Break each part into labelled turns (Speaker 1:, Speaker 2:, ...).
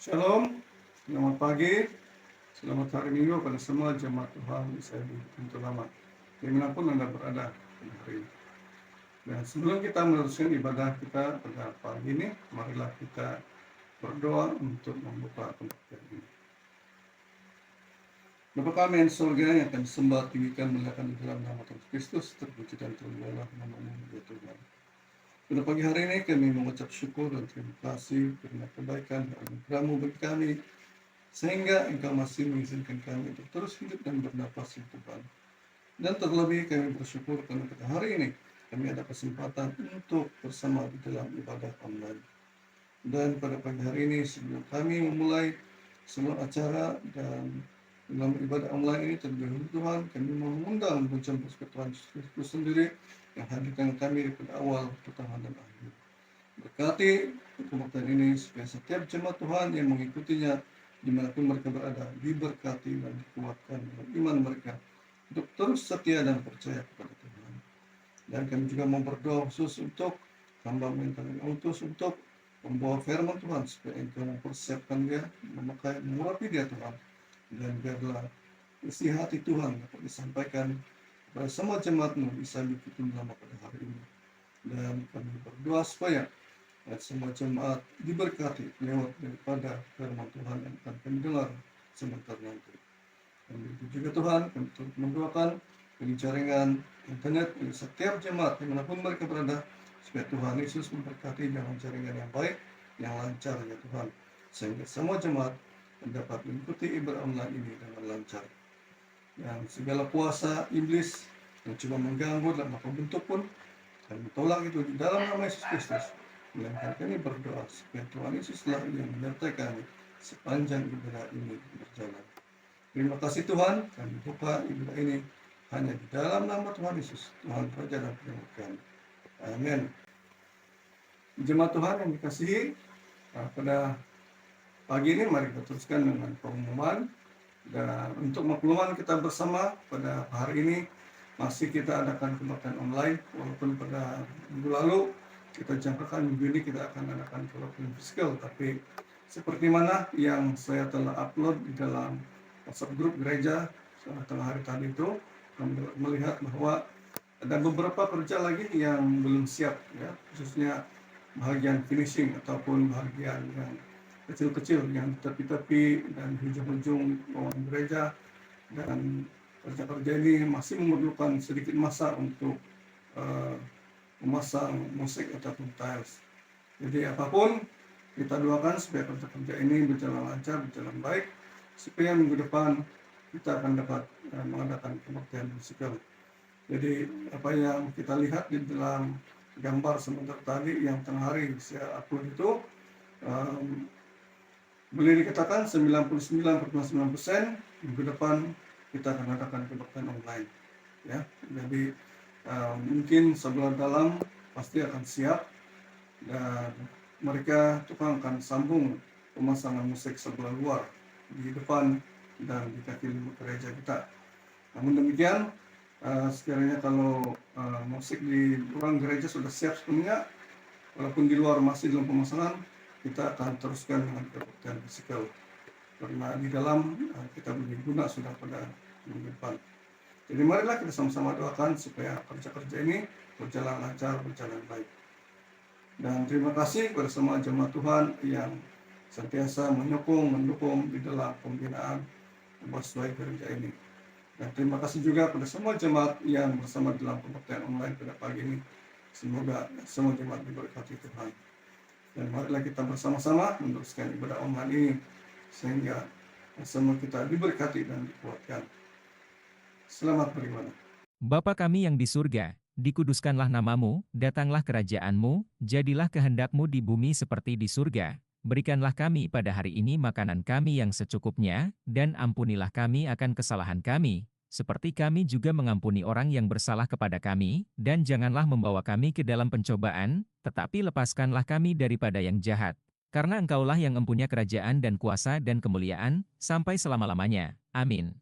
Speaker 1: Shalom, selamat pagi, selamat hari Minggu pada semua jemaat Tuhan di saya terutama dimanapun Anda berada hari ini. Dan sebelum kita meneruskan ibadah kita pada pagi ini, marilah kita berdoa untuk membuka tempat ini. Bapa kami yang surga yang akan sembah tinggikan muliakan di dalam nama Tuhan Kristus, terpuji dan termulialah nama-Mu ya Tuhan. Pada pagi hari ini kami mengucap syukur dan terima kasih karena kebaikan dan anugerah-Mu bagi kami, sehingga Engkau masih mengizinkan kami untuk terus hidup dan bernapas ya Tuhan. Dan terlebih kami bersyukur karena pada hari ini kami ada kesempatan untuk bersama di dalam ibadah online. Dan pada pagi hari ini sebelum kami memulai semua acara dan dalam ibadah online ini terlebih dahulu Tuhan, kami mengundang hujan persekutuan Kristus sendiri yang hadirkan kami daripada awal, pertengahan, dan akhir. Berkati pembaktian ini supaya setiap jemaat Tuhan yang mengikutinya dimanapun mereka berada diberkati dan dikuatkan dalam iman mereka untuk terus setia dan percaya kepada Tuhan. Dan kami juga mau berdoa khusus untuk hamba yang utus untuk membawa firman Tuhan supaya Engkau mempersiapkan dia, mengurapi dia Tuhan, dan biarlah isi hati Tuhan dapat disampaikan kepada semua jemaat-Mu bisa diikuti dalam pada hari ini. Dan kami berdoa supaya semua jemaat diberkati lewat daripada firman Tuhan yang akan kami dengar sebentar nanti. Dan begitu juga Tuhan, kami turut mendoakan bagi jaringan internet bagi setiap jemaat dimanapun mereka berada, supaya Tuhan Yesus memberkati dengan jaringan yang baik, yang lancar ya Tuhan, sehingga semua jemaat dapat mengikuti ibadah online ini dengan lancar. Dan segala kuasa iblis yang coba mengganggu dalam apa bentuk pun, kami tolak itu di dalam nama Yesus Kristus. Melainkan kami berdoa supaya Tuhan Yesuslah yang menyertai kami sepanjang ibadah ini berjalan. Terima kasih Tuhan, kami buka ibadah ini hanya di dalam nama Tuhan Yesus, Tuhan Raja dan Penyelamat kami. Amin. Jemaat Tuhan yang dikasihi, pada pagi ini mari kita teruskan dengan pengumuman. Dan untuk makluman kita bersama pada hari ini masih kita adakan kebaktian online, walaupun pada minggu lalu kita jangkakan minggu ini kita akan adakan kebaktian fisikal, tapi seperti mana yang saya telah upload di dalam WhatsApp grup gereja tengah hari tadi itu, kami melihat bahwa ada beberapa kerja lagi yang belum siap, ya, khususnya bagian finishing ataupun bagian yang kecil-kecil yang tepi-tepi dan hujung-hujung bangunan gereja, dan kerja-kerja ini masih memerlukan sedikit masa untuk memasang musik ataupun tiles. Jadi apapun kita doakan supaya kerja-kerja ini berjalan lancar, berjalan baik, supaya minggu depan kita akan dapat mengadakan kebaktian musikal. Jadi apa yang kita lihat di dalam gambar sebentar tadi yang tengah hari saya upload itu, boleh dikatakan 99,9% minggu depan kita akan adakan kebaktian online, ya. Jadi mungkin sebelah dalam pasti akan siap, dan mereka tukang akan sambung pemasangan musik sebelah luar di depan dan di kaki gereja kita. Namun demikian, sekiranya kalau musik di ruang gereja sudah siap sepenuhnya, walaupun di luar masih dalam pemasangan, kita akan teruskan dengan kebaktian fisikal, karena di dalam kita beri guna sudah pada minggu depan. Jadi marilah kita sama-sama doakan supaya kerja-kerja ini berjalan lancar, berjalan baik. Dan terima kasih kepada semua jemaat Tuhan yang senantiasa mendukung di dalam pembinaan Bosway gereja ini. Dan terima kasih juga kepada semua jemaat yang bersama dalam kebaktian online pada pagi ini. Semoga semua jemaat diberkati Tuhan. Dan marilah kita bersama-sama meneruskan ibadah online ini sehingga semua kita diberkati dan dikuatkan. Selamat beribadah.
Speaker 2: Bapa kami yang di surga, dikuduskanlah namamu, datanglah kerajaanmu, jadilah kehendakmu di bumi seperti di surga. Berikanlah kami pada hari ini makanan kami yang secukupnya, dan ampunilah kami akan kesalahan kami, seperti kami juga mengampuni orang yang bersalah kepada kami, dan janganlah membawa kami ke dalam pencobaan, tetapi lepaskanlah kami daripada yang jahat. Karena Engkaulah yang mempunyai kerajaan dan kuasa dan kemuliaan, sampai selama-lamanya. Amin.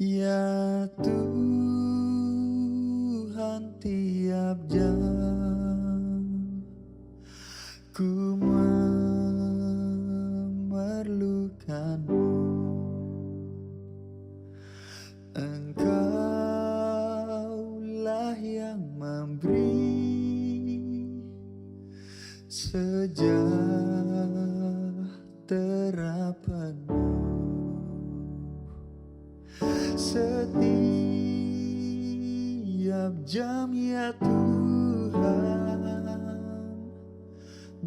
Speaker 3: Ya Tuhan, tiap jam ku memerlukan-Mu. Engkaulah yang memberi sejahtera penuh. Setiap jam ya Tuhan,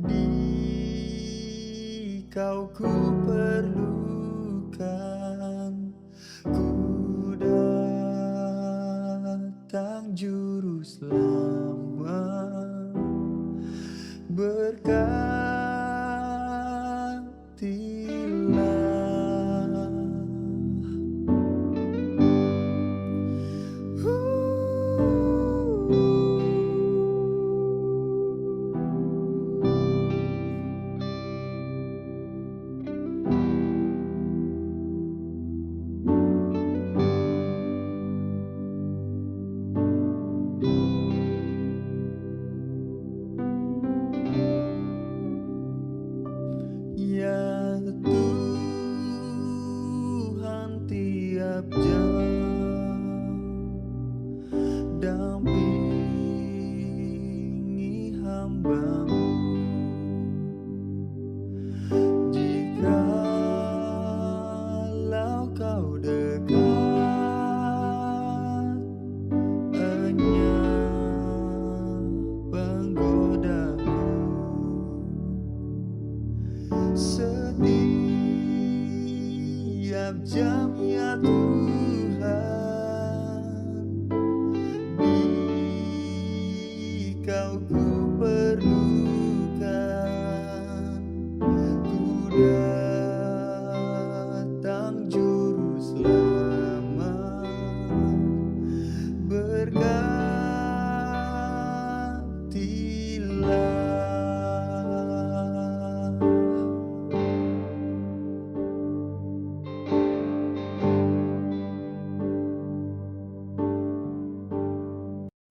Speaker 3: di Kau ku perlukan. Ku datang Juru Selamat, berkatilah. Ya Tuhan, tiap jam dampingi hamba-Mu. Jikalau Kau dekat, enyah penggodaku. Setiap jam ya Tuhan, di Kau ku perlukan. Ku datang Juru Selamat, berkatilah.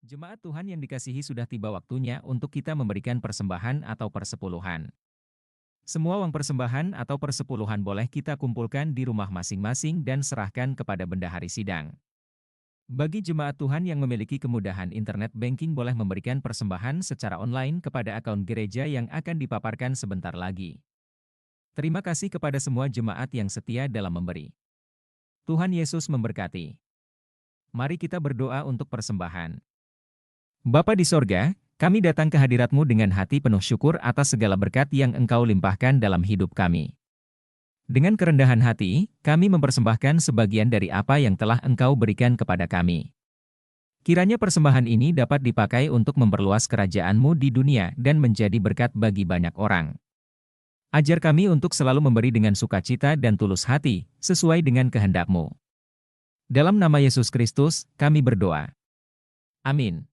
Speaker 2: Jemaat Tuhan yang dikasihi, sudah tiba waktunya untuk kita memberikan persembahan atau persepuluhan. Semua uang persembahan atau persepuluhan boleh kita kumpulkan di rumah masing-masing dan serahkan kepada bendahari sidang. Bagi jemaat Tuhan yang memiliki kemudahan internet banking, boleh memberikan persembahan secara online kepada akun gereja yang akan dipaparkan sebentar lagi. Terima kasih kepada semua jemaat yang setia dalam memberi. Tuhan Yesus memberkati. Mari kita berdoa untuk persembahan. Bapa di sorga, kami datang ke hadirat-Mu dengan hati penuh syukur atas segala berkat yang Engkau limpahkan dalam hidup kami. Dengan kerendahan hati, kami mempersembahkan sebagian dari apa yang telah Engkau berikan kepada kami. Kiranya persembahan ini dapat dipakai untuk memperluas kerajaan-Mu di dunia dan menjadi berkat bagi banyak orang. Ajar kami untuk selalu memberi dengan sukacita dan tulus hati, sesuai dengan kehendak-Mu. Dalam nama Yesus Kristus, kami berdoa. Amin.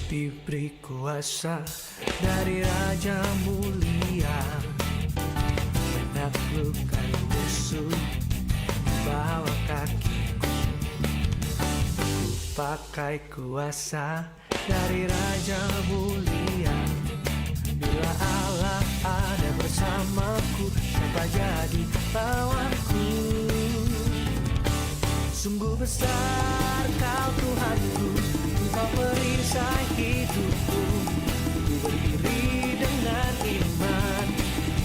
Speaker 3: Diberi kuasa dari Raja Mulia, menaklukkan musuh di bawah kakiku. Ku pakai kuasa dari Raja Mulia. Bila Allah ada bersamaku, siapa jadi lawanku? Sungguh besar Kau Tuhanku, Kau perisai hidupku. Ku berdiri dengan iman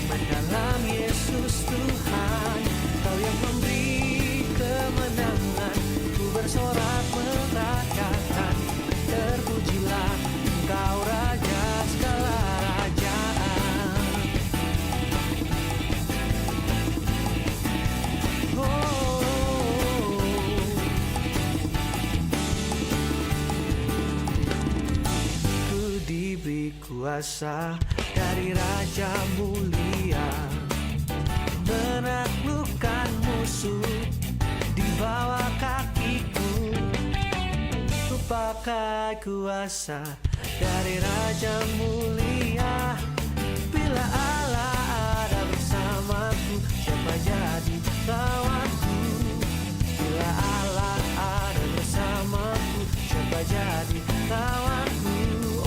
Speaker 3: mendalam Yesus Tuhan. Kau yang memberi kemenangan. Ku bersorak merayakan, terpujilah Engkau Raja segala rajaan. kuasa dari Raja mulia, menaklukkan musuh di bawah kakiku. Ku pakai kuasa dari Raja mulia. Bila Allah ada bersamaku, siapa jadi lawanku? Bila Allah ada bersamaku, siapa jadi lawanku?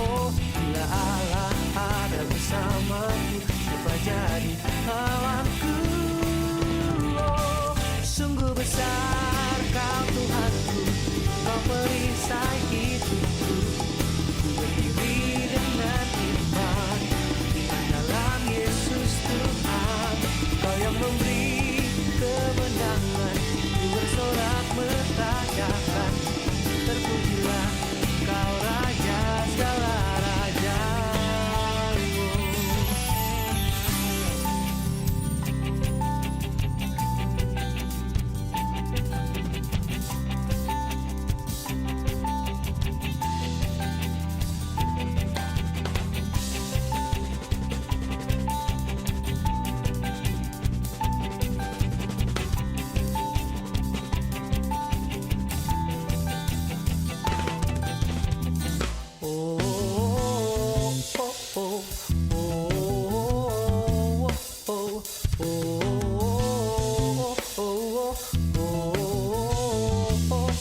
Speaker 3: Oh, bila Allah ada bersamaku, siapa jadi lawanku? Oh, sungguh besar Kau Tuhanku, Kau perisai hidupku. Ku berdiri dengan iman dalam Yesus Tuhan. Kau yang memberi kemenangan, ku bersorak merajakan. Terpujilah Kau Raja segala raja.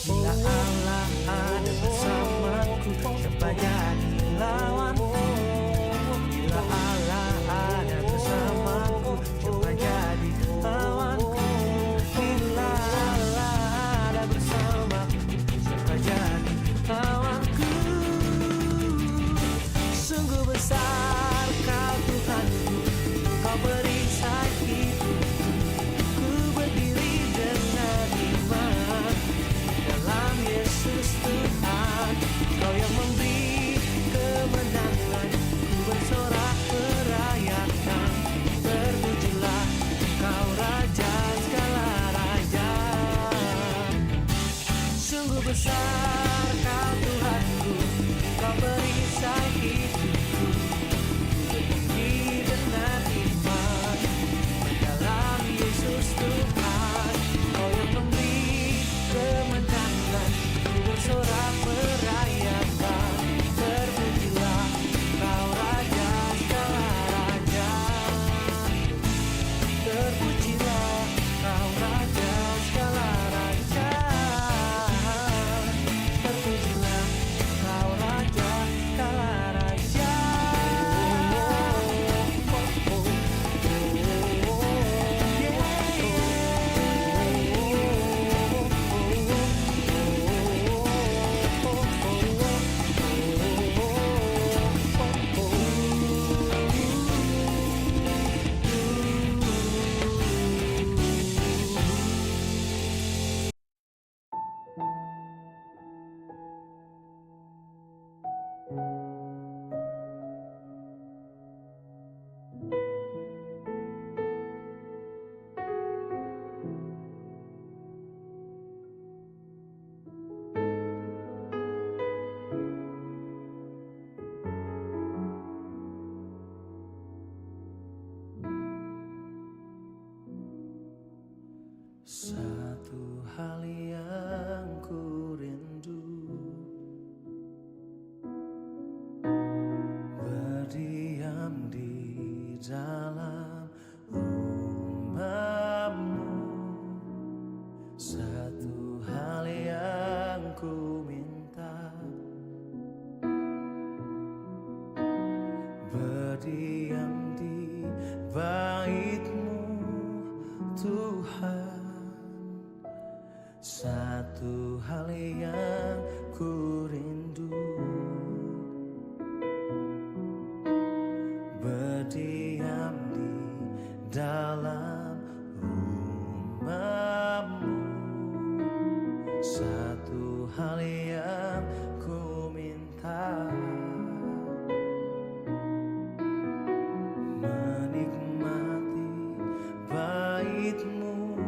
Speaker 3: Bila Allah ada bersamaku, siapa jadi lawanku? Bila Allah ada bersamaku, siapa jadi lawanku? Bila Allah ada bersamaku, siapa jadi lawanku? Sungguh besar Kau Tuhanku, Kau perisai hidupku. Ku berdiri dengan iman dalam Yesus Tuhan. Kau yang memberi kemenangan, ku bersorak merayakan. Terpujilah Kau Raja segala raja. Sungguh besar Kau Tuhanku, Kau perisai hidupku. Ku berdiri dengan iman dalam Yesus Tuhan. Kau yang memberi kemenangan, ku bersorak merayakan. Terpujilah Kau Raja segala raja. Terpujilah Kau Raja segala raja. Terpujilah Kau Raja segala raja. Satu hal yang ku rindu, berdiam di dalam rumah-Mu. Satu hal yang ku minta, berdiam di bait-Mu Tuhan. Satu hal yang ku rindu, berdiam di dalam rumah-Mu. Satu hal yang ku minta, menikmati bait-Mu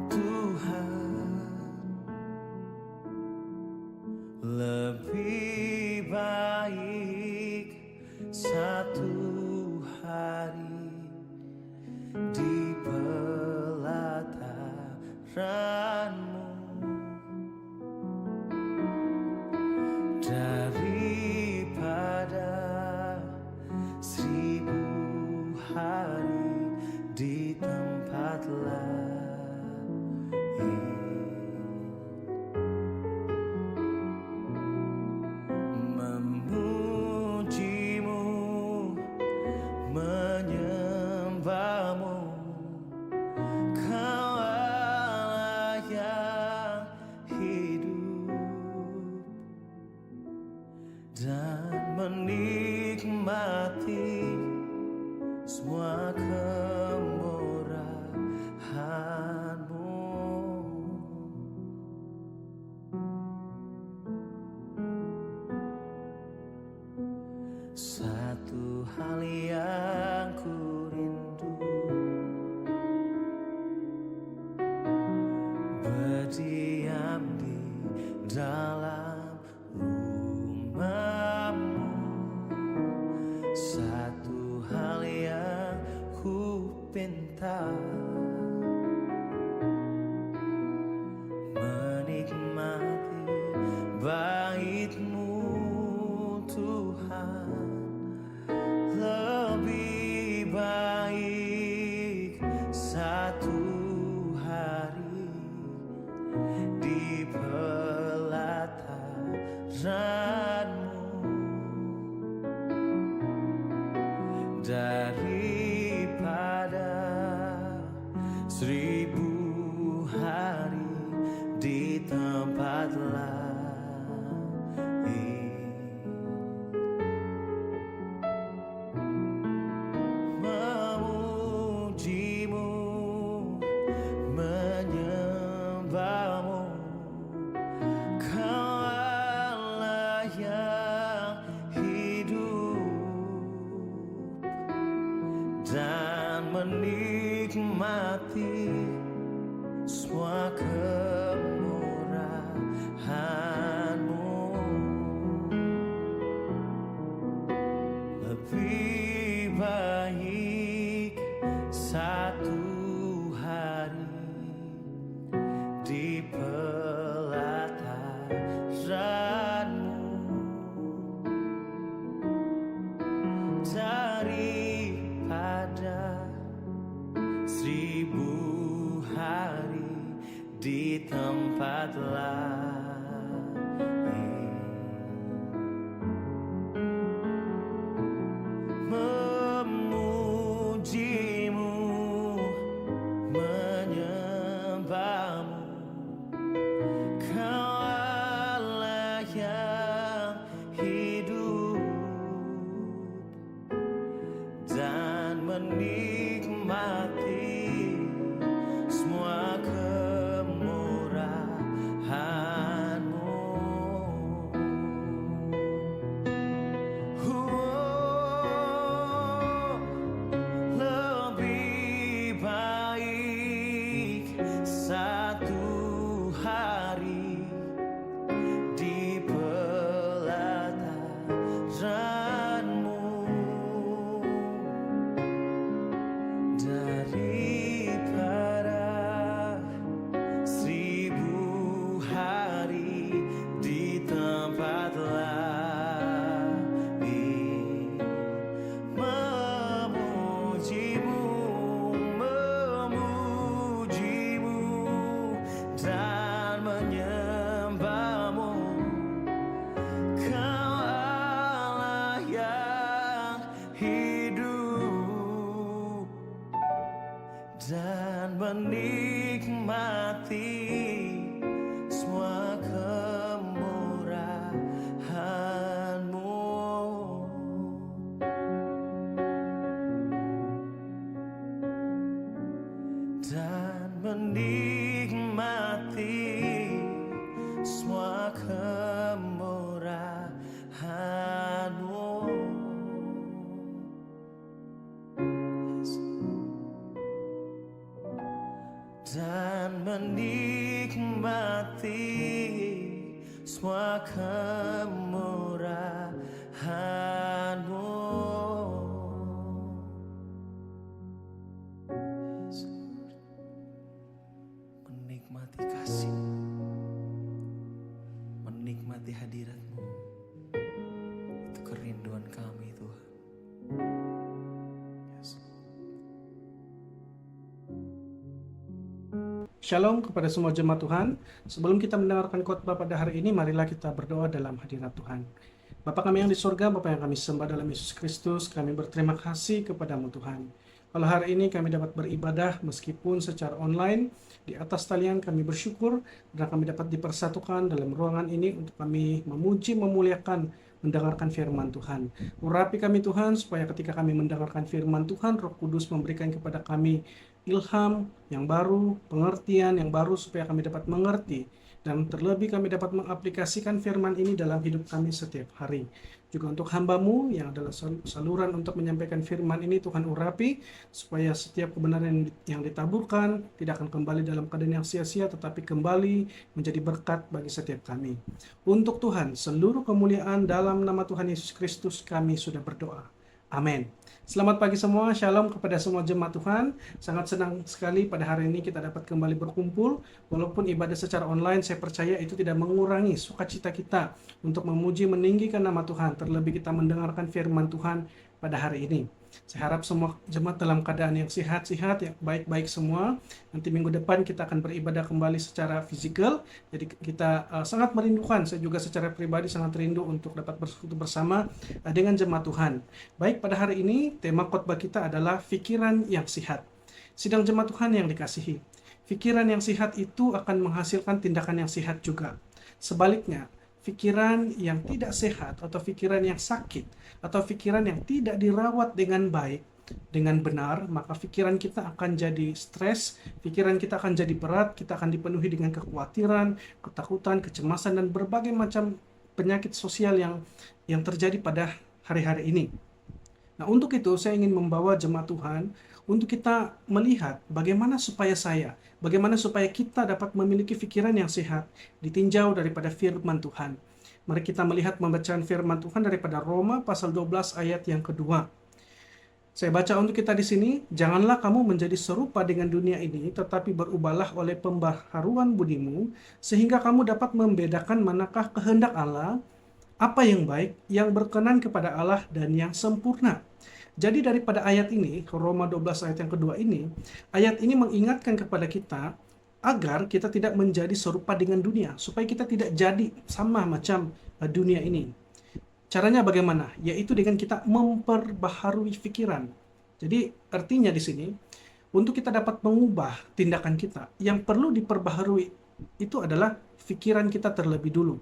Speaker 3: Tuhan. Lebih baik kebenaranmu daripada 1000 hari di tempat lain. Memujimu, menyembahmu, Kau Allah yang hidup dan menikmati semua kemurahan-Mu. Satu hal yang ku rindu, berdiam di dalam rumah-Mu. Satu hal yang ku pinta, menikmati bait-Mu Tuhan. Lebih baik satu hari di pelataran-Mu daripada 1000 hari di tempat lain. Memujimu, menyembahmu, Kau Allah yang hidup dan menikmati semua kemurahan-Mu. Lebih baik satu hari di pelataran-Mu daripada 1000 hari di tempat lain. Memujimu, menyembahmu, Kau Allah yang hidup dan menikmati semua kemurahan-Mu. Lebih baik satu hari di pelataran-Mu daripada 1000 hari di tempat lain. Memujimu, memujimu, dan menyembahmu, Kau Allah yang hidup dan menikmati semua kemurahan-Mu. Dan menikmati semua kemurahan-Mu. Dan menikmati semua kemurahan-Mu. menikmati kasih, menikmati hadirat-Mu. Itu kerinduan kami, Tuhan. Yes.
Speaker 4: Shalom kepada semua jemaat Tuhan. Sebelum kita mendengarkan khotbah pada hari ini, marilah kita berdoa dalam hadirat Tuhan. Bapa kami yang di surga, Bapa yang kami sembah dalam Yesus Kristus, kami berterima kasih kepadamu Tuhan. Kalau hari ini kami dapat beribadah meskipun secara online, di atas talian kami bersyukur dan kami dapat dipersatukan dalam ruangan ini untuk kami memuji, memuliakan, mendengarkan firman Tuhan. Urapi kami Tuhan, supaya ketika kami mendengarkan firman Tuhan, Roh Kudus memberikan kepada kami ilham yang baru, pengertian yang baru supaya kami dapat mengerti dan terlebih kami dapat mengaplikasikan firman ini dalam hidup kami setiap hari. Juga untuk hamba-Mu yang adalah saluran untuk menyampaikan firman ini, Tuhan urapi supaya setiap kebenaran yang ditaburkan tidak akan kembali dalam keadaan yang sia-sia, tetapi kembali menjadi berkat bagi setiap kami. Untuk Tuhan, seluruh kemuliaan dalam nama Tuhan Yesus Kristus kami sudah berdoa. Amin. Selamat pagi semua, shalom kepada semua jemaat Tuhan. Sangat senang sekali pada hari ini kita dapat kembali berkumpul. Walaupun ibadah secara online, saya percaya itu tidak mengurangi sukacita kita untuk memuji, meninggikan nama Tuhan. Terlebih kita mendengarkan firman Tuhan pada hari ini. Saya harap semua jemaat dalam keadaan yang sehat-sehat, yang baik-baik semua. Nanti minggu depan kita akan beribadah kembali secara fisikal. Jadi kita sangat merindukan, saya juga secara pribadi sangat rindu untuk dapat bersekutu bersama dengan jemaat Tuhan. Baik, pada hari ini tema khotbah kita adalah pikiran yang sehat. Sidang jemaat Tuhan yang dikasihi, pikiran yang sehat itu akan menghasilkan tindakan yang sehat juga. Sebaliknya, pikiran yang tidak sehat atau pikiran yang sakit atau pikiran yang tidak dirawat dengan baik, dengan benar, maka pikiran kita akan jadi stres, pikiran kita akan jadi berat, kita akan dipenuhi dengan kekhawatiran, ketakutan, kecemasan, dan berbagai macam penyakit sosial yang terjadi pada hari-hari ini. Nah, untuk itu saya ingin membawa jemaat Tuhan untuk kita melihat bagaimana supaya kita dapat memiliki pikiran yang sehat, ditinjau daripada firman Tuhan. Mari kita melihat pembacaan firman Tuhan daripada Roma pasal 12 ayat yang kedua. Saya baca untuk kita di sini, janganlah kamu menjadi serupa dengan dunia ini, tetapi berubahlah oleh pembaharuan budimu, sehingga kamu dapat membedakan manakah kehendak Allah, apa yang baik, yang berkenan kepada Allah, dan yang sempurna. Jadi daripada ayat ini, Roma 12 ayat yang kedua ini, ayat ini mengingatkan kepada kita agar kita tidak menjadi serupa dengan dunia, supaya kita tidak jadi sama macam dunia ini. Caranya bagaimana? Yaitu dengan kita memperbaharui pikiran. Jadi artinya di sini, untuk kita dapat mengubah tindakan kita, yang perlu diperbaharui itu adalah pikiran kita terlebih dulu.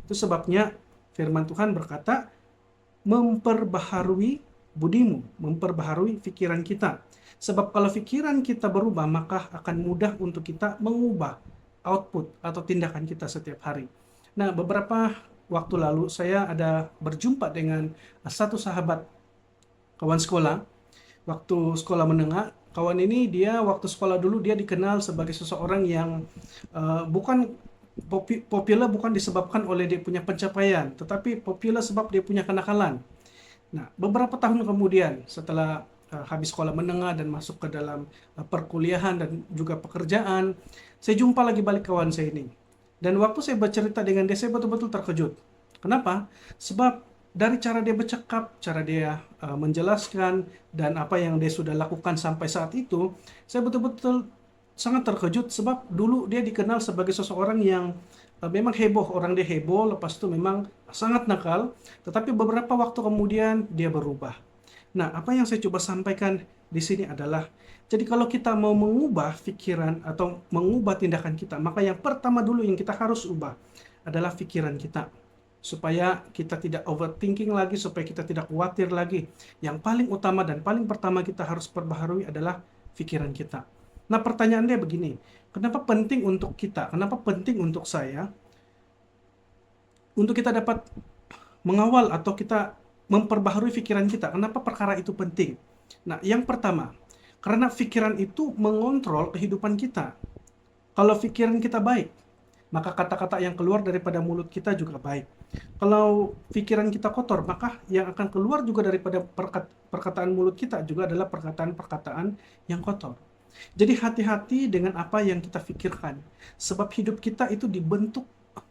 Speaker 4: Itu sebabnya firman Tuhan berkata, memperbaharui budimu, memperbaharui pikiran kita. Sebab kalau pikiran kita berubah, maka akan mudah untuk kita mengubah output atau tindakan kita setiap hari. Nah, beberapa waktu lalu saya ada berjumpa dengan satu sahabat kawan sekolah. Waktu sekolah menengah, kawan ini dia waktu sekolah dulu dia dikenal sebagai seseorang yang bukan populer bukan disebabkan oleh dia punya pencapaian, tetapi populer sebab dia punya kenakalan. Nah, beberapa tahun kemudian setelah habis sekolah menengah dan masuk ke dalam perkuliahan dan juga pekerjaan, saya jumpa lagi balik kawan saya ini. Dan waktu saya bercerita dengan dia, saya betul-betul terkejut. Kenapa? Sebab dari cara dia bercakap, cara dia menjelaskan, dan apa yang dia sudah lakukan sampai saat itu, saya betul-betul sangat terkejut sebab dulu dia dikenal sebagai seseorang yang memang heboh, orang dia heboh, lepas itu memang sangat nakal, tetapi beberapa waktu kemudian dia berubah. Nah, apa yang saya coba sampaikan di sini adalah, jadi kalau kita mau mengubah pikiran atau mengubah tindakan kita, maka yang pertama dulu yang kita harus ubah adalah pikiran kita. Supaya kita tidak overthinking lagi, supaya kita tidak khawatir lagi. Yang paling utama dan paling pertama kita harus perbaharui adalah pikiran kita. Nah, pertanyaannya begini, kenapa penting untuk kita, kenapa penting untuk saya, untuk kita dapat mengawal atau kita memperbaharui pikiran kita, kenapa perkara itu penting? Nah, yang pertama, karena pikiran itu mengontrol kehidupan kita. Kalau pikiran kita baik, maka kata-kata yang keluar daripada mulut kita juga baik. Kalau pikiran kita kotor, maka yang akan keluar juga daripada perkataan mulut kita juga adalah perkataan-perkataan yang kotor. Jadi hati-hati dengan apa yang kita pikirkan, sebab hidup kita itu dibentuk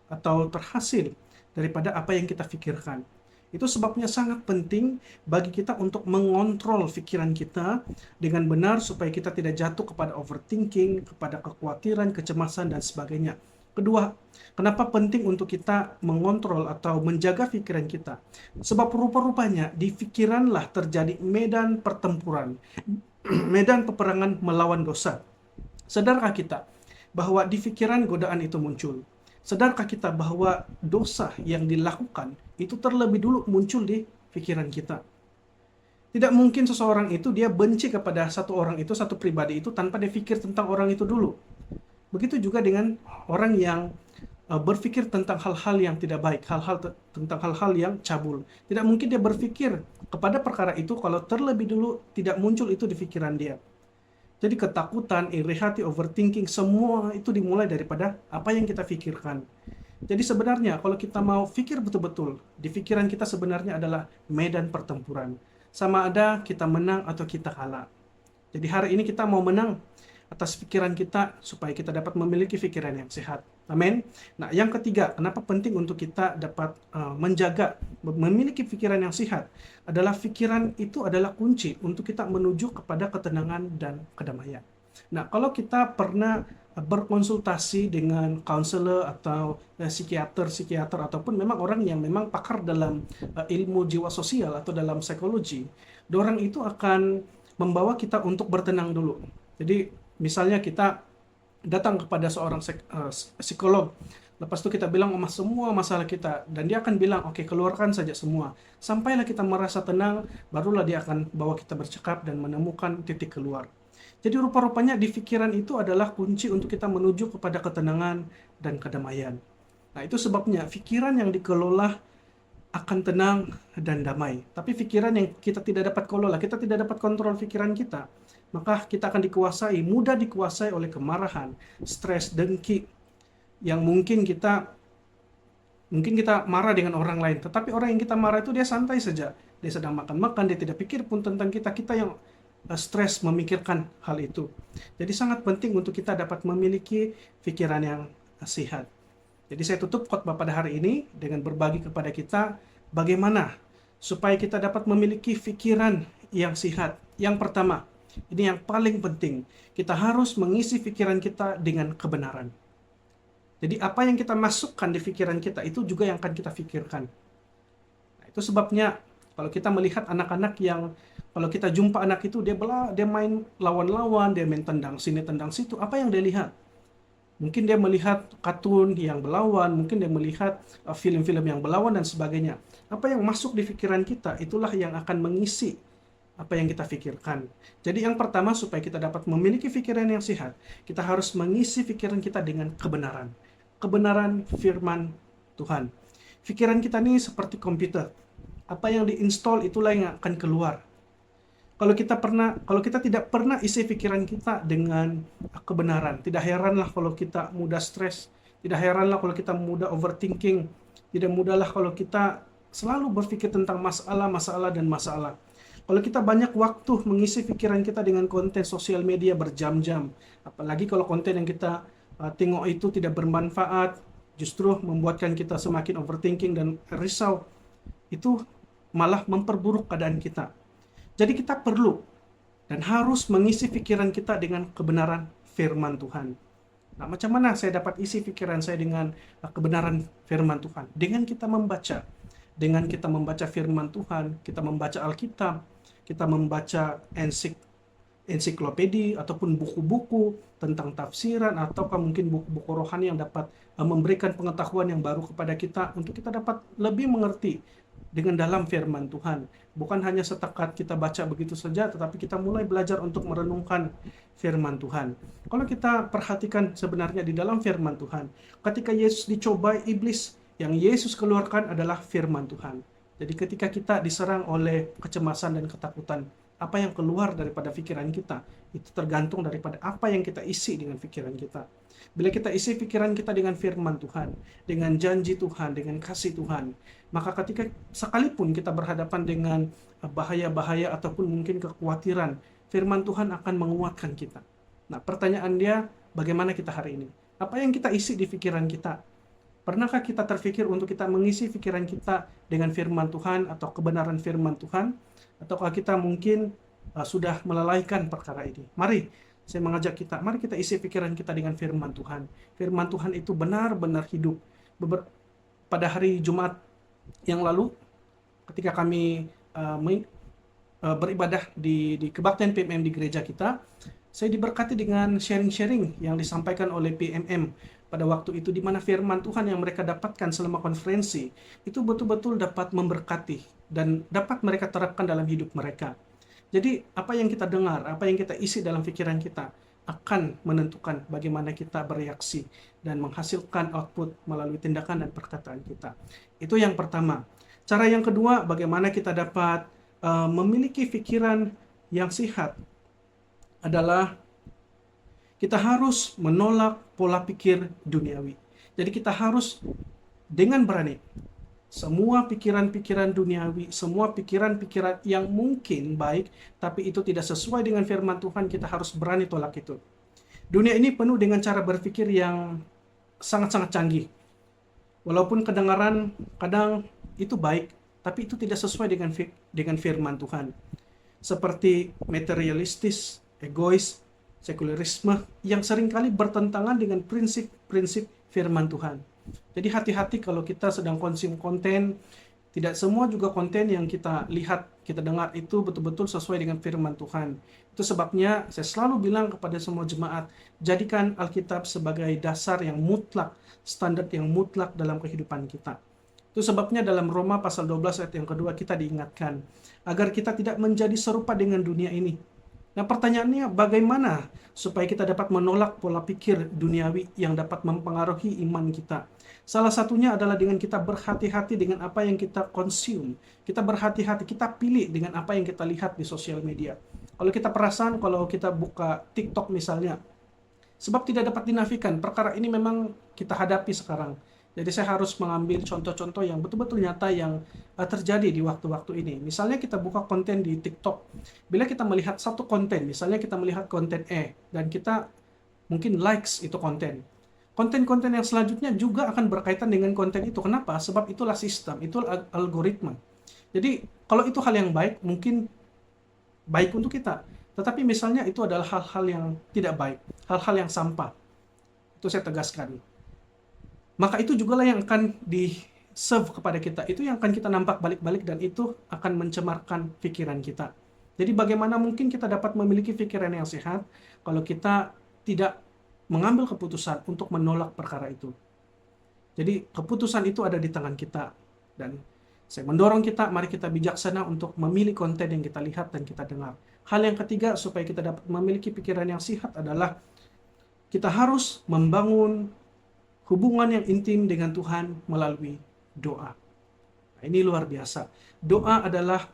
Speaker 4: atau terhasil daripada apa yang kita pikirkan. Itu sebabnya sangat penting bagi kita untuk mengontrol pikiran kita dengan benar supaya kita tidak jatuh kepada overthinking, kepada kekhawatiran, kecemasan, dan sebagainya. Kedua, kenapa penting untuk kita mengontrol atau menjaga pikiran kita? Sebab rupa-rupanya di pikiranlah terjadi medan pertempuran, medan peperangan melawan dosa. Sadarkah kita bahwa di pikiran godaan itu muncul? Sadarkah kita bahwa dosa yang dilakukan itu terlebih dulu muncul di pikiran kita? Tidak mungkin seseorang itu dia benci kepada satu orang itu, satu pribadi itu tanpa dia pikir tentang orang itu dulu. Begitu juga dengan orang yang berpikir tentang hal-hal yang tidak baik, tentang hal-hal yang cabul. Tidak mungkin dia berpikir kepada perkara itu kalau terlebih dulu tidak muncul itu di pikiran dia. Jadi ketakutan, iri hati, overthinking, semua itu dimulai daripada apa yang kita pikirkan. Jadi sebenarnya kalau kita mau pikir betul-betul, di pikiran kita sebenarnya adalah medan pertempuran. Sama ada kita menang atau kita kalah. Jadi hari ini kita mau menang atas pikiran kita supaya kita dapat memiliki pikiran yang sehat. Amin. Nah, yang ketiga, kenapa penting untuk kita dapat menjaga, memiliki pikiran yang sehat, adalah pikiran itu adalah kunci untuk kita menuju kepada ketenangan dan kedamaian. Nah, kalau kita pernah berkonsultasi dengan konselor atau psikiater ataupun memang orang yang memang pakar dalam ilmu jiwa sosial atau dalam psikologi, orang itu akan membawa kita untuk bertenang dulu. Jadi, misalnya kita datang kepada seorang psikolog, lepas itu kita bilang semua masalah kita, dan dia akan bilang, oke, keluarkan saja semua. Sampailah kita merasa tenang, barulah dia akan bawa kita bercakap dan menemukan titik keluar. Jadi rupa-rupanya di pikiran itu adalah kunci untuk kita menuju kepada ketenangan dan kedamaian. Nah, itu sebabnya pikiran yang dikelola akan tenang dan damai. Tapi pikiran yang kita tidak dapat kelola, kita tidak dapat kontrol pikiran kita, maka kita akan mudah dikuasai oleh kemarahan, stres, dengki, yang mungkin kita marah dengan orang lain, tetapi orang yang kita marah itu dia santai saja, dia sedang makan-makan, dia tidak pikir pun tentang kita yang stres memikirkan hal itu. Jadi sangat penting untuk kita dapat memiliki pikiran yang sehat. Jadi saya tutup khotbah pada hari ini dengan berbagi kepada kita bagaimana supaya kita dapat memiliki pikiran yang sehat. Yang pertama, ini yang paling penting, kita harus mengisi pikiran kita dengan kebenaran. Jadi apa yang kita masukkan di pikiran kita itu juga yang akan kita pikirkan. Nah, itu sebabnya kalau kita melihat anak-anak yang, kalau kita jumpa anak itu dia main lawan-lawan, dia main tendang sini tendang situ, apa yang dia lihat? Mungkin dia melihat kartun yang berlawan, mungkin dia melihat film-film yang berlawan dan sebagainya. Apa yang masuk di pikiran kita itulah yang akan mengisi apa yang kita pikirkan. Jadi yang pertama, supaya kita dapat memiliki pikiran yang sehat, kita harus mengisi pikiran kita dengan kebenaran. Kebenaran firman Tuhan. Pikiran kita ini seperti komputer. Apa yang diinstal itulah yang akan keluar. Kalau kita tidak pernah isi pikiran kita dengan kebenaran, tidak heranlah kalau kita mudah stres, tidak heranlah kalau kita mudah overthinking, tidak mudahlah kalau kita selalu berpikir tentang masalah dan masalah. Kalau kita banyak waktu mengisi pikiran kita dengan konten sosial media berjam-jam, apalagi kalau konten yang kita tengok itu tidak bermanfaat, justru membuatkan kita semakin overthinking dan risau, itu malah memperburuk keadaan kita. Jadi kita perlu dan harus mengisi pikiran kita dengan kebenaran firman Tuhan. Nah, macam mana saya dapat isi pikiran saya dengan kebenaran firman Tuhan? Dengan kita membaca. Dengan kita membaca firman Tuhan, kita membaca Alkitab, kita membaca ensiklopedia ataupun buku-buku tentang tafsiran, ataukah mungkin buku-buku rohani yang dapat memberikan pengetahuan yang baru kepada kita untuk kita dapat lebih mengerti dengan dalam firman Tuhan. Bukan hanya setakat kita baca begitu saja, tetapi kita mulai belajar untuk merenungkan firman Tuhan. Kalau kita perhatikan sebenarnya di dalam firman Tuhan, ketika Yesus dicobai iblis, yang Yesus keluarkan adalah firman Tuhan. Jadi ketika kita diserang oleh kecemasan dan ketakutan, apa yang keluar daripada pikiran kita, itu tergantung daripada apa yang kita isi dengan pikiran kita. Bila kita isi pikiran kita dengan firman Tuhan, dengan janji Tuhan, dengan kasih Tuhan, maka ketika sekalipun kita berhadapan dengan bahaya-bahaya ataupun mungkin kekhawatiran, firman Tuhan akan menguatkan kita. Nah, pertanyaan dia, bagaimana kita hari ini? Apa yang kita isi di pikiran kita? Pernahkah kita terpikir untuk kita mengisi pikiran kita dengan firman Tuhan atau kebenaran firman Tuhan? Ataukah kita mungkin sudah melalaikan perkara ini? Mari, saya mengajak kita, mari kita isi pikiran kita dengan firman Tuhan. Firman Tuhan itu benar-benar hidup. Pada hari Jumat yang lalu, ketika kami beribadah di kebaktian PMM di gereja kita, saya diberkati dengan sharing-sharing yang disampaikan oleh PMM pada waktu itu, di mana firman Tuhan yang mereka dapatkan selama konferensi itu betul-betul dapat memberkati dan dapat mereka terapkan dalam hidup mereka. Jadi apa yang kita dengar, apa yang kita isi dalam pikiran kita akan menentukan bagaimana kita bereaksi dan menghasilkan output melalui tindakan dan perkataan kita. Itu yang pertama. Cara yang kedua, bagaimana kita dapat memiliki pikiran yang sehat adalah kita harus menolak pola pikir duniawi. Jadi kita harus dengan berani semua pikiran-pikiran duniawi, semua pikiran-pikiran yang mungkin baik, tapi itu tidak sesuai dengan firman Tuhan, kita harus berani tolak itu. Dunia ini penuh dengan cara berpikir yang sangat-sangat canggih. Walaupun kedengaran kadang itu baik, tapi itu tidak sesuai dengan firman Tuhan. Seperti materialistis, egois, sekularisme yang seringkali bertentangan dengan prinsip-prinsip firman Tuhan. Jadi hati-hati kalau kita sedang konsum konten, tidak semua juga konten yang kita lihat, kita dengar itu betul-betul sesuai dengan firman Tuhan. Itu sebabnya saya selalu bilang kepada semua jemaat, jadikan Alkitab sebagai dasar yang mutlak, standar yang mutlak dalam kehidupan kita. Itu sebabnya dalam Roma pasal 12 ayat yang kedua kita diingatkan, agar kita tidak menjadi serupa dengan dunia ini. Nah, pertanyaannya bagaimana supaya kita dapat menolak pola pikir duniawi yang dapat mempengaruhi iman kita? Salah satunya adalah dengan kita berhati-hati dengan apa yang kita konsum. Kita berhati-hati, kita pilih dengan apa yang kita lihat di sosial media. Kalau kita perasan, kalau kita buka TikTok misalnya, sebab tidak dapat dinafikan, perkara ini memang kita hadapi sekarang. Jadi saya harus mengambil contoh-contoh yang betul-betul nyata yang terjadi di waktu-waktu ini. Misalnya kita buka konten di TikTok. Bila kita melihat satu konten, misalnya kita melihat konten dan kita mungkin likes itu konten. Konten-konten yang selanjutnya juga akan berkaitan dengan konten itu. Kenapa? Sebab itulah sistem, itulah algoritma. Jadi kalau itu hal yang baik, mungkin baik untuk kita. Tetapi misalnya itu adalah hal-hal yang tidak baik, hal-hal yang sampah. Itu saya tegaskan. Maka itu jugalah yang akan di-serve kepada kita. Itu yang akan kita nampak balik-balik dan itu akan mencemarkan pikiran kita. Jadi bagaimana mungkin kita dapat memiliki pikiran yang sehat kalau kita tidak mengambil keputusan untuk menolak perkara itu. Jadi keputusan itu ada di tangan kita. Dan saya mendorong kita, mari kita bijaksana untuk memilih konten yang kita lihat dan kita dengar. Hal yang ketiga supaya kita dapat memiliki pikiran yang sehat adalah kita harus membangun hubungan yang intim dengan Tuhan melalui doa. Nah, ini luar biasa. Doa adalah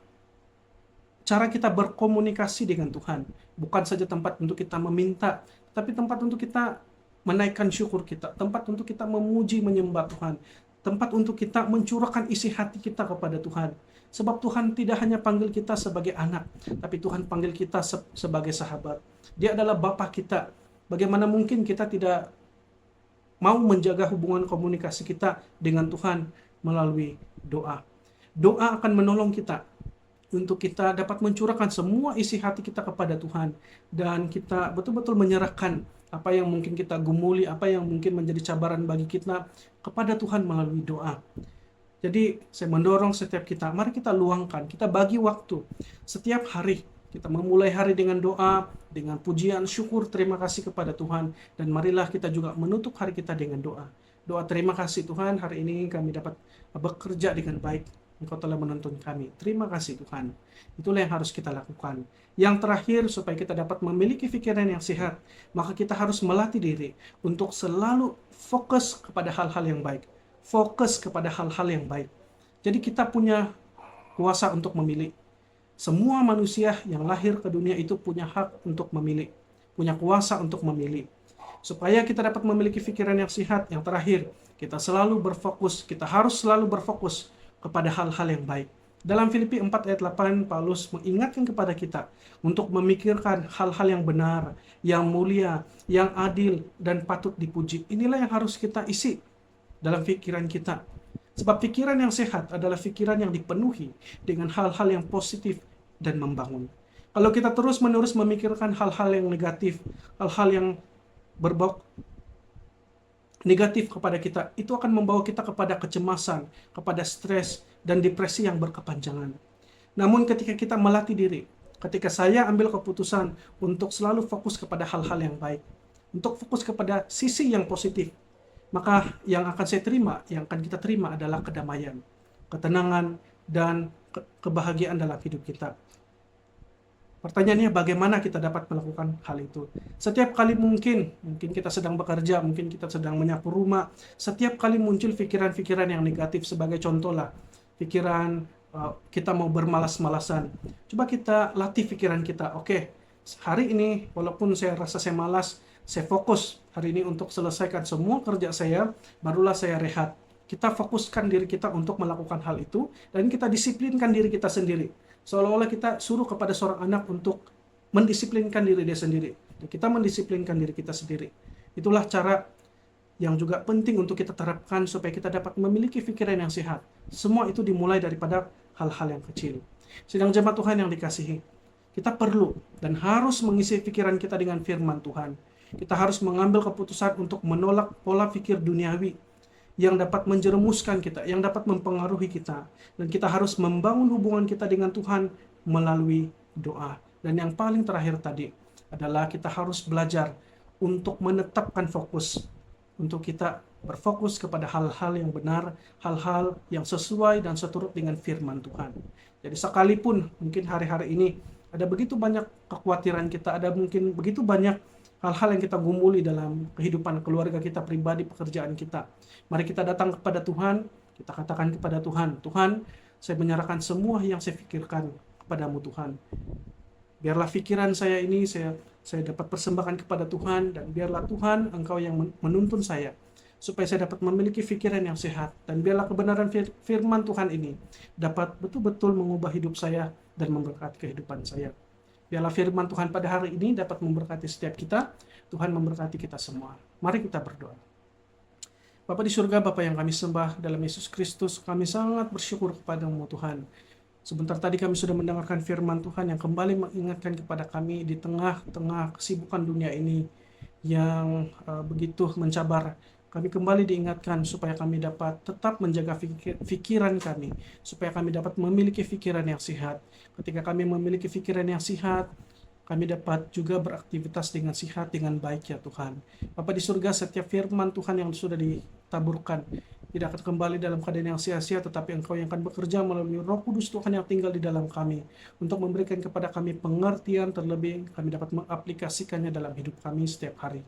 Speaker 4: cara kita berkomunikasi dengan Tuhan. Bukan saja tempat untuk kita meminta, tapi tempat untuk kita menaikkan syukur kita. Tempat untuk kita memuji, menyembah Tuhan. Tempat untuk kita mencurahkan isi hati kita kepada Tuhan. Sebab Tuhan tidak hanya panggil kita sebagai anak, tapi Tuhan panggil kita sebagai sahabat. Dia adalah Bapa kita. Bagaimana mungkin kita tidak mau menjaga hubungan komunikasi kita dengan Tuhan melalui doa. Doa akan menolong kita untuk kita dapat mencurahkan semua isi hati kita kepada Tuhan dan kita betul-betul menyerahkan apa yang mungkin kita gumuli, apa yang mungkin menjadi cabaran bagi kita kepada Tuhan melalui doa. Jadi saya mendorong setiap kita, mari kita luangkan, kita bagi waktu setiap hari. Kita memulai hari dengan doa, dengan pujian, syukur, terima kasih kepada Tuhan. Dan marilah kita juga menutup hari kita dengan doa. Doa terima kasih Tuhan, hari ini kami dapat bekerja dengan baik. Engkau telah menuntun kami. Terima kasih Tuhan. Itulah yang harus kita lakukan. Yang terakhir, supaya kita dapat memiliki pikiran yang sehat, maka kita harus melatih diri untuk selalu fokus kepada hal-hal yang baik. Fokus kepada hal-hal yang baik. Jadi kita punya kuasa untuk memilih. Semua manusia yang lahir ke dunia itu punya hak untuk memilih, punya kuasa untuk memilih. Supaya kita dapat memiliki pikiran yang sehat, yang terakhir, kita selalu berfokus, kita harus selalu berfokus kepada hal-hal yang baik. Dalam Filipi 4 ayat 8, Paulus mengingatkan kepada kita untuk memikirkan hal-hal yang benar, yang mulia, yang adil, dan patut dipuji. Inilah yang harus kita isi dalam pikiran kita. Sebab pikiran yang sehat adalah pikiran yang dipenuhi dengan hal-hal yang positif dan membangun. Kalau kita terus-menerus memikirkan hal-hal yang negatif, hal-hal yang berbau negatif kepada kita, itu akan membawa kita kepada kecemasan, kepada stres, dan depresi yang berkepanjangan. Namun ketika kita melatih diri, ketika saya ambil keputusan untuk selalu fokus kepada hal-hal yang baik, untuk fokus kepada sisi yang positif, maka yang akan saya terima, yang akan kita terima adalah kedamaian, ketenangan, dan kebahagiaan dalam hidup kita. Pertanyaannya bagaimana kita dapat melakukan hal itu? Setiap kali mungkin kita sedang bekerja, mungkin kita sedang menyapu rumah, setiap kali muncul pikiran-pikiran yang negatif, sebagai contoh lah, pikiran kita mau bermalas-malasan. Coba kita latih pikiran kita, oke, hari ini walaupun saya rasa saya malas, saya fokus hari ini untuk selesaikan semua kerja saya, barulah saya rehat. Kita fokuskan diri kita untuk melakukan hal itu, dan kita disiplinkan diri kita sendiri. Seolah-olah kita suruh kepada seorang anak untuk mendisiplinkan diri dia sendiri. Dan kita mendisiplinkan diri kita sendiri. Itulah cara yang juga penting untuk kita terapkan supaya kita dapat memiliki pikiran yang sehat. Semua itu dimulai daripada hal-hal yang kecil. Sidang jemaat Tuhan yang dikasihi, kita perlu dan harus mengisi pikiran kita dengan firman Tuhan. Kita harus mengambil keputusan untuk menolak pola pikir duniawi yang dapat menjerumuskan kita, yang dapat mempengaruhi kita. Dan kita harus membangun hubungan kita dengan Tuhan melalui doa. Dan yang paling terakhir tadi adalah kita harus belajar untuk menetapkan fokus. Untuk kita berfokus kepada hal-hal yang benar, hal-hal yang sesuai dan seturut dengan firman Tuhan. Jadi sekalipun mungkin hari-hari ini ada begitu banyak kekhawatiran kita, ada mungkin begitu banyak hal-hal yang kita gumuli dalam kehidupan keluarga kita, pribadi, pekerjaan kita. Mari kita datang kepada Tuhan, kita katakan kepada Tuhan, Tuhan, saya menyerahkan semua yang saya pikirkan kepadamu Tuhan. Biarlah pikiran saya ini saya dapat persembahkan kepada Tuhan, dan biarlah Tuhan Engkau yang menuntun saya, supaya saya dapat memiliki pikiran yang sehat, dan biarlah kebenaran firman Tuhan ini dapat betul-betul mengubah hidup saya dan memberkati kehidupan saya. Biarlah firman Tuhan pada hari ini dapat memberkati setiap kita. Tuhan memberkati kita semua. Mari kita berdoa. Bapa di surga, Bapa yang kami sembah dalam Yesus Kristus, kami sangat bersyukur kepadamu Tuhan. Sebentar tadi kami sudah mendengarkan firman Tuhan yang kembali mengingatkan kepada kami di tengah-tengah kesibukan dunia ini yang begitu mencabar. Kami kembali diingatkan supaya kami dapat tetap menjaga pikiran kami, supaya kami dapat memiliki pikiran yang sehat. Ketika kami memiliki pikiran yang sehat, kami dapat juga beraktivitas dengan sehat, dengan baik ya Tuhan. Bapa di surga, setiap firman Tuhan yang sudah ditaburkan tidak akan kembali dalam keadaan yang sia-sia, tetapi Engkau yang akan bekerja melalui Roh Kudus Tuhan yang tinggal di dalam kami, untuk memberikan kepada kami pengertian, terlebih kami dapat mengaplikasikannya dalam hidup kami setiap hari.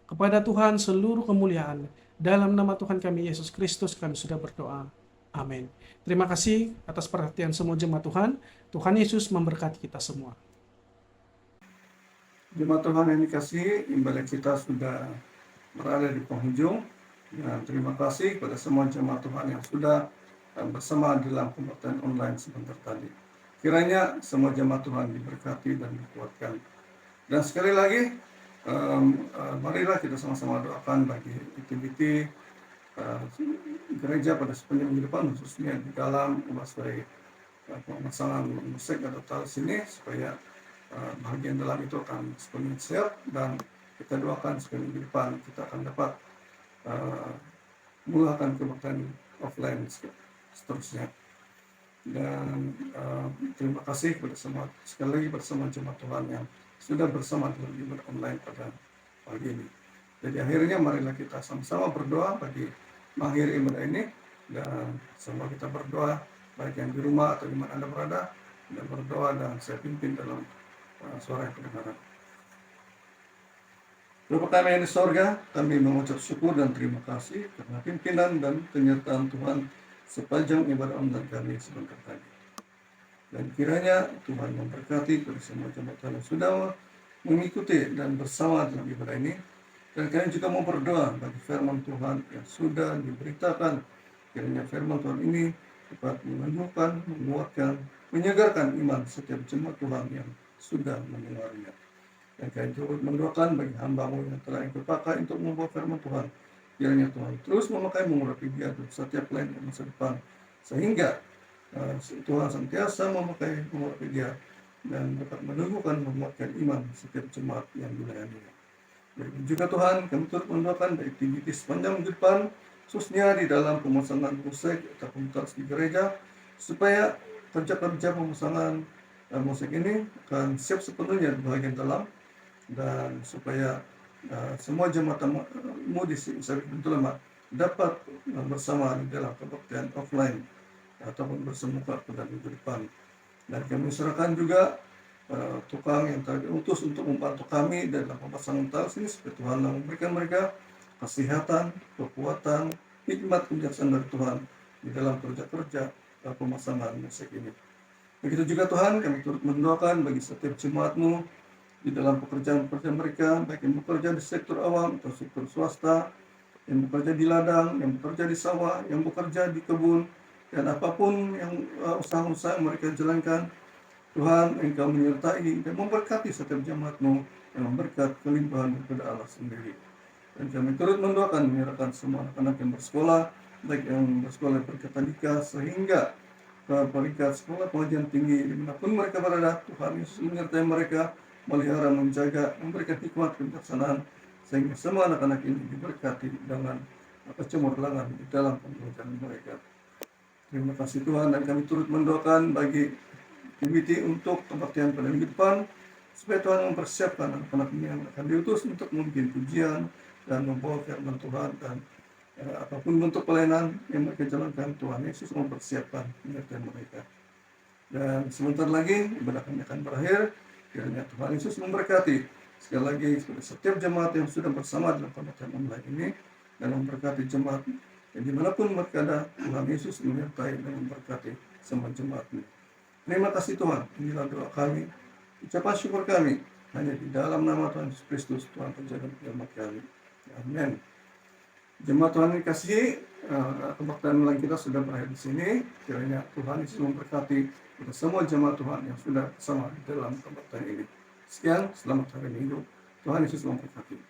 Speaker 4: Kepada Tuhan seluruh kemuliaan. Dalam nama Tuhan kami Yesus Kristus kami sudah berdoa. Amin. Terima kasih atas perhatian semua jemaat Tuhan. Tuhan Yesus memberkati kita semua.
Speaker 1: Jemaat Tuhan yang dikasihi, ibadah kita sudah berada di penghujung. Dan terima kasih kepada semua jemaat Tuhan yang sudah bersama dalam pembaktian online sebentar tadi. Kiranya semua jemaat Tuhan diberkati dan dikuatkan. Dan sekali lagi, marilah kita sama-sama doakan bagi aktiviti gereja pada sepanjang kehidupan, khususnya di dalam sebagai pemasangan musik atau talas ini, supaya bagian dalam itu akan sepenuhnya siap, dan kita doakan sepanjang kehidupan kita akan dapat mulakan kebaktian offline seterusnya. Dan terima kasih kepada semua, sekali lagi bersama jemaat Tuhan yang sudah bersama dalam ibadah online pada pagi ini. Jadi akhirnya marilah kita sama-sama berdoa bagi mengakhiri ibadah ini, dan semua kita berdoa baik yang di rumah atau di mana Anda berada, dan berdoa dan saya pimpin dalam suara yang kebenaran. Bapa kami yang di sorga, kami mengucap syukur dan terima kasih karena pimpinan dan penyertaan Tuhan sepanjang ibadah online kami sebentar tadi. Dan kiranya Tuhan memberkati kepada semua jemaat Tuhan yang sudah mengikuti dan bersama dalam ibadah ini. Dan kami juga mau berdoa bagi firman Tuhan yang sudah diberitakan. Kiranya firman Tuhan ini dapat menumbuhkan, menguatkan, menyegarkan iman setiap jemaat Tuhan yang sudah mendengarnya. Dan kami turut mendoakan bagi hamba-Mu yang telah Engkau pakai untuk membawa firman Tuhan. Kiranya Tuhan terus memakai mengurapi dia untuk setiap lain masa depan, sehingga Tuhan senantiasa mengurapi dia dan dapat menumbuhkan, menguatkan iman setiap jemaat yang dilayaninya. Demikian juga Tuhan, kami turut mendoakan bagi aktivitas sepanjang minggu depan, khususnya di dalam pemasangan musik atau komunitas di gereja, supaya kerja-kerja pemasangan musik ini akan siap sepenuhnya di bagian dalam, dan supaya semua jemaat-mu di Sabit Pintu Lemak dapat bersama di dalam kebaktian offline ataupun bersemuka pada minggu depan. Dan kami serahkan juga tukang yang telah diutus untuk membantu kami dalam pemasangan talas ini, supaya Tuhan memberikan mereka kesehatan, kekuatan, hikmat, kebijaksanaan dari Tuhan di dalam kerja-kerja pemasangan musik ini. Begitu juga Tuhan, kami turut mendoakan bagi setiap jemaat-Mu di dalam pekerjaan-pekerjaan mereka, baik yang bekerja di sektor awam atau sektor swasta, yang bekerja di ladang, yang bekerja di sawah, yang bekerja di kebun, dan apapun yang usaha-usaha yang mereka jalankan. Tuhan, Engkau menyertai dan memberkati setiap jemaat-Mu yang memberkat kelimpahan daripada Allah sendiri. Dan kami turut mendoakan menyerahkan semua anak-anak yang bersekolah, baik yang bersekolah berkatanika sehingga ke peringkat sekolah pengajian tinggi, dimanapun mereka berada. Tuhan Yesus menyertai mereka, melihara, menjaga, memberikan hikmat, kebijaksanaan, sehingga semua anak-anak ini diberkati dengan kecemerlangan di dalam pembelajaran mereka. Terima kasih Tuhan, dan kami turut mendoakan bagi aktiviti untuk kebaktian pada minggu depan, supaya Tuhan mempersiapkan anak-anak ini yang akan diutus untuk memimpin pujian dan membawa firman Tuhan, dan apapun bentuk pelayanan yang mereka jalankan, Tuhan Yesus mempersiapkan menyertai mereka. Dan sebentar lagi ibadah kami akan berakhir. Kiranya Tuhan Yesus memberkati sekali lagi setiap jemaat yang sudah bersama dalam kebaktian online ini, dan memberkati jemaat yang dimanapun mereka ada. Tuhan Yesus menyertai dan memberkati semua jemaat-Mu. Terima kasih Tuhan, inilah doa kami, ucapan syukur kami, hanya di dalam nama Tuhan Yesus Kristus, Tuhan Penjaga kiamat kami. Amin. Jemaat Tuhan dikasihi, kebaktian online kita sudah berakhir di sini. Kiranya Tuhan Yesus memberkati kita semua jemaat Tuhan yang sudah bersama di dalam kebaktian ini. Sekian, selamat hari Minggu. Tuhan Yesus memberkati.